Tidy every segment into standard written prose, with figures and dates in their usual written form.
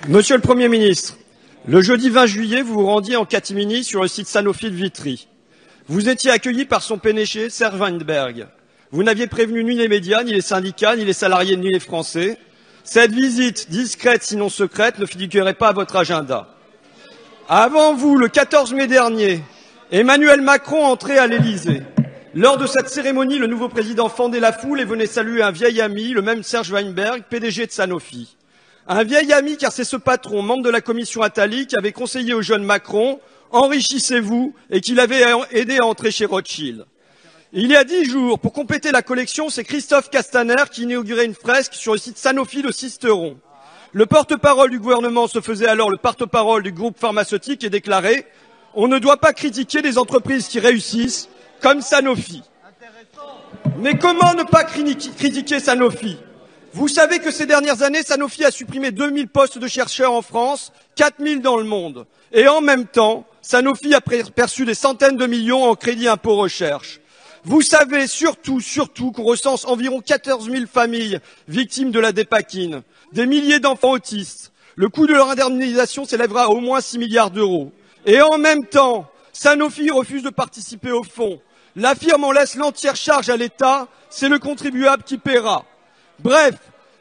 Monsieur le Premier ministre, le jeudi 20 juillet, vous vous rendiez en catimini sur le site Sanofi de Vitry. Vous étiez accueilli par son PDG, Serge Weinberg. Vous n'aviez prévenu ni les médias, ni les syndicats, ni les salariés, ni les Français. Cette visite, discrète sinon secrète, ne figurait pas à votre agenda. Avant vous, le 14 mai dernier, Emmanuel Macron entrait à l'Élysée. Lors de cette cérémonie, le nouveau président fendait la foule et venait saluer un vieil ami, le même Serge Weinberg, PDG de Sanofi. Un vieil ami, car c'est ce patron, membre de la commission Attali, qui avait conseillé au jeune Macron « Enrichissez-vous » et qui l'avait aidé à entrer chez Rothschild. Il y a 10 jours, pour compléter la collection, c'est Christophe Castaner qui inaugurait une fresque sur le site Sanofi de Sisteron. Le porte-parole du gouvernement se faisait alors le porte-parole du groupe pharmaceutique et déclarait « On ne doit pas critiquer des entreprises qui réussissent, comme Sanofi ». Mais comment ne pas critiquer Sanofi ? Vous savez que ces dernières années, Sanofi a supprimé 2000 postes de chercheurs en France, 4000 dans le monde. Et en même temps, Sanofi a perçu des centaines de millions en crédit impôt recherche. Vous savez surtout qu'on recense environ 14 000 familles victimes de la dépakine, des milliers d'enfants autistes. Le coût de leur indemnisation s'élèvera à au moins 6 milliards d'euros. Et en même temps, Sanofi refuse de participer au fonds. La firme en laisse l'entière charge à l'État, c'est le contribuable qui paiera. Bref,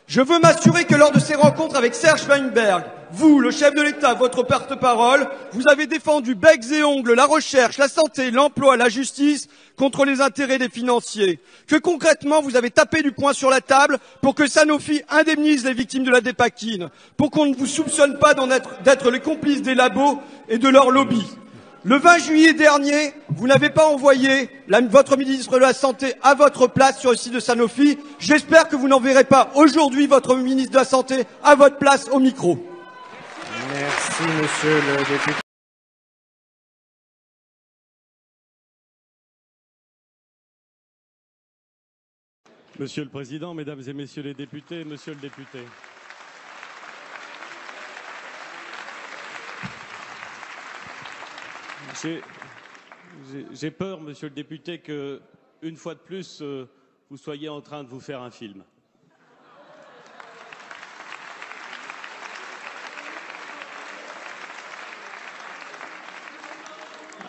je veux m'assurer que lors de ces rencontres avec Serge Weinberg, vous, le chef de l'État, votre porte-parole, vous avez défendu becs et ongles la recherche, la santé, l'emploi, la justice contre les intérêts des financiers. Que concrètement, vous avez tapé du poing sur la table pour que Sanofi indemnise les victimes de la dépakine, pour qu'on ne vous soupçonne pas d'être les complices des labos et de leurs lobbies. Le 20 juillet dernier, vous n'avez pas envoyé votre ministre de la Santé à votre place sur le site de Sanofi. J'espère que vous n'enverrez pas aujourd'hui votre ministre de la Santé à votre place au micro. Merci, monsieur le député. Monsieur le Président, Mesdames et Messieurs les députés, Monsieur le député. J'ai peur, Monsieur le député, que, une fois de plus, vous soyez en train de vous faire un film.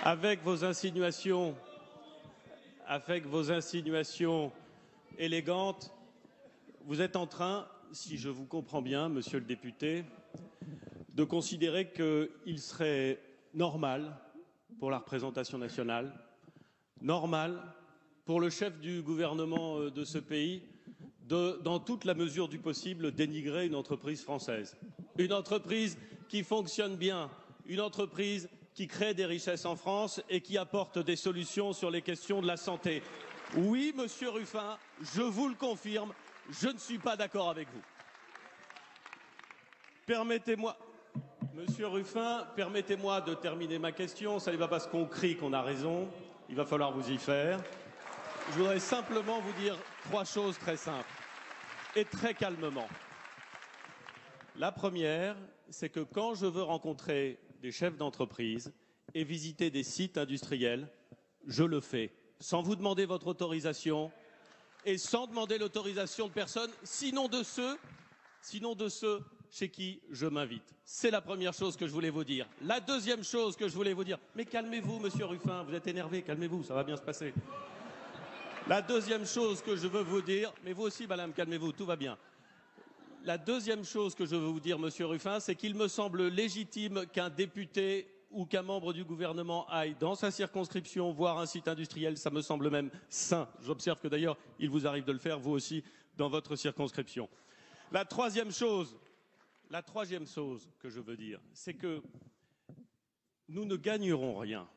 Avec vos insinuations élégantes, vous êtes en train, si je vous comprends bien, Monsieur le député, de considérer qu'il serait normal pour la représentation nationale, normal pour le chef du gouvernement de ce pays de, dans toute la mesure du possible, dénigrer une entreprise française. Une entreprise qui fonctionne bien, une entreprise qui crée des richesses en France et qui apporte des solutions sur les questions de la santé. Oui, Monsieur Ruffin, je vous le confirme, je ne suis pas d'accord avec vous. Permettez-moi... Monsieur Ruffin, permettez-moi de terminer ma question. Ça n'est pas parce qu'on crie qu'on a raison. Il va falloir vous y faire. Je voudrais simplement vous dire 3 choses très simples et très calmement. La première, c'est que quand je veux rencontrer des chefs d'entreprise et visiter des sites industriels, je le fais sans vous demander votre autorisation et sans demander l'autorisation de personne, sinon de ceux chez qui je m'invite. C'est la première chose que je voulais vous dire. La deuxième chose que je voulais vous dire... Mais calmez-vous, Monsieur Ruffin, vous êtes énervé, calmez-vous, ça va bien se passer. La deuxième chose que je veux vous dire... Mais vous aussi, madame, calmez-vous, tout va bien. La deuxième chose que je veux vous dire, Monsieur Ruffin, c'est qu'il me semble légitime qu'un député ou qu'un membre du gouvernement aille dans sa circonscription voir un site industriel. Ça me semble même sain. J'observe que d'ailleurs, il vous arrive de le faire, vous aussi, dans votre circonscription. La troisième chose que je veux dire, c'est que nous ne gagnerons rien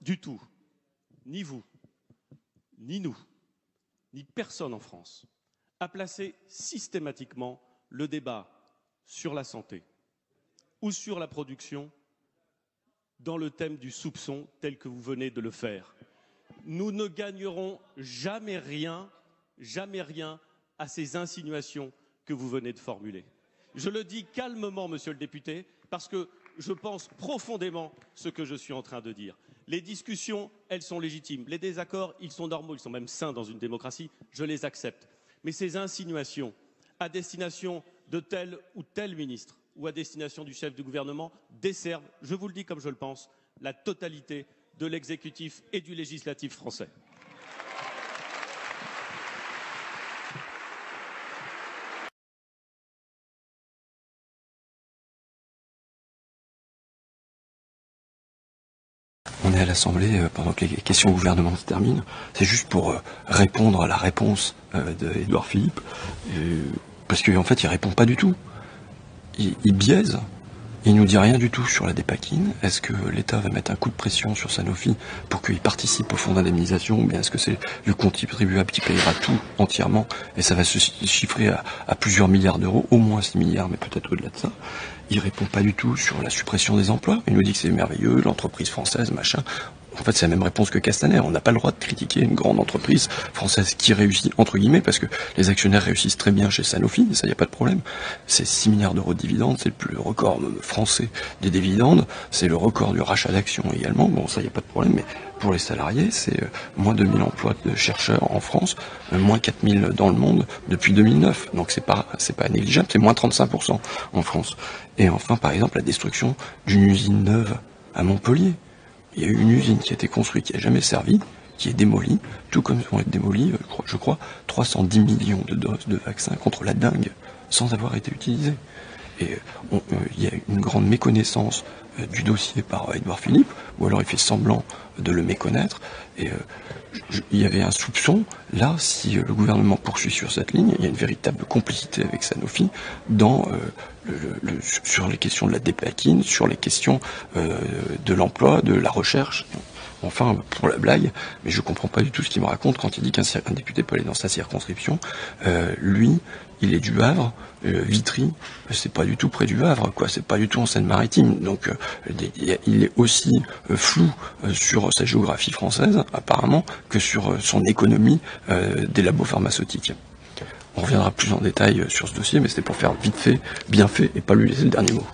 du tout, ni vous, ni nous, ni personne en France, à placer systématiquement le débat sur la santé ou sur la production dans le thème du soupçon tel que vous venez de le faire. Nous ne gagnerons jamais rien à ces insinuations que vous venez de formuler. Je le dis calmement, Monsieur le député, parce que je pense profondément ce que je suis en train de dire. Les discussions, elles sont légitimes. Les désaccords, ils sont normaux, ils sont même sains dans une démocratie. Je les accepte. Mais ces insinuations à destination de tel ou tel ministre ou à destination du chef du gouvernement desservent, je vous le dis comme je le pense, la totalité de l'exécutif et du législatif français. On est à l'Assemblée pendant que les questions au gouvernement se terminent. C'est juste pour répondre à la réponse d'Édouard Philippe, parce qu'en fait, il répond pas du tout. Il biaise. Il nous dit rien du tout sur la dépakine. Est-ce que l'État va mettre un coup de pression sur Sanofi pour qu'il participe au fonds d'indemnisation, ou bien est-ce que c'est le contribuable qui payera tout entièrement et ça va se chiffrer à plusieurs milliards d'euros, au moins 6 milliards, mais peut-être au-delà de ça. Il répond pas du tout sur la suppression des emplois. Il nous dit que c'est merveilleux, l'entreprise française, machin. En fait, c'est la même réponse que Castaner. On n'a pas le droit de critiquer une grande entreprise française qui réussit, entre guillemets, parce que les actionnaires réussissent très bien chez Sanofi, ça, il n'y a pas de problème. C'est 6 milliards d'euros de dividendes, c'est le record français des dividendes, c'est le record du rachat d'actions également, bon, ça, il n'y a pas de problème, mais pour les salariés, c'est moins 2000 emplois de chercheurs en France, moins 4000 dans le monde depuis 2009. Donc c'est pas négligeable, c'est moins 35% en France. Et enfin, par exemple, la destruction d'une usine neuve à Montpellier. Il y a eu une usine qui a été construite, qui n'a jamais servi, qui est démolie, tout comme vont être démolies, je crois, 310 millions de doses de vaccins contre la dengue, sans avoir été utilisées. Et il y a une grande méconnaissance du dossier par Édouard Philippe, ou alors il fait semblant de le méconnaître, et il y avait un soupçon, là, si le gouvernement poursuit sur cette ligne, il y a une véritable complicité avec Sanofi dans sur les questions de la dépakine, sur les questions de l'emploi, de la recherche. Enfin, pour la blague, mais je comprends pas du tout ce qu'il me raconte quand il dit qu'un député peut aller dans sa circonscription. Lui, il est du Havre, Vitry, c'est pas du tout près du Havre, quoi. C'est pas du tout en Seine-Maritime. Donc, il est aussi flou sur sa géographie française, apparemment, que sur son économie des labos pharmaceutiques. On reviendra plus en détail sur ce dossier, mais c'était pour faire vite fait, bien fait, et pas lui laisser le dernier mot.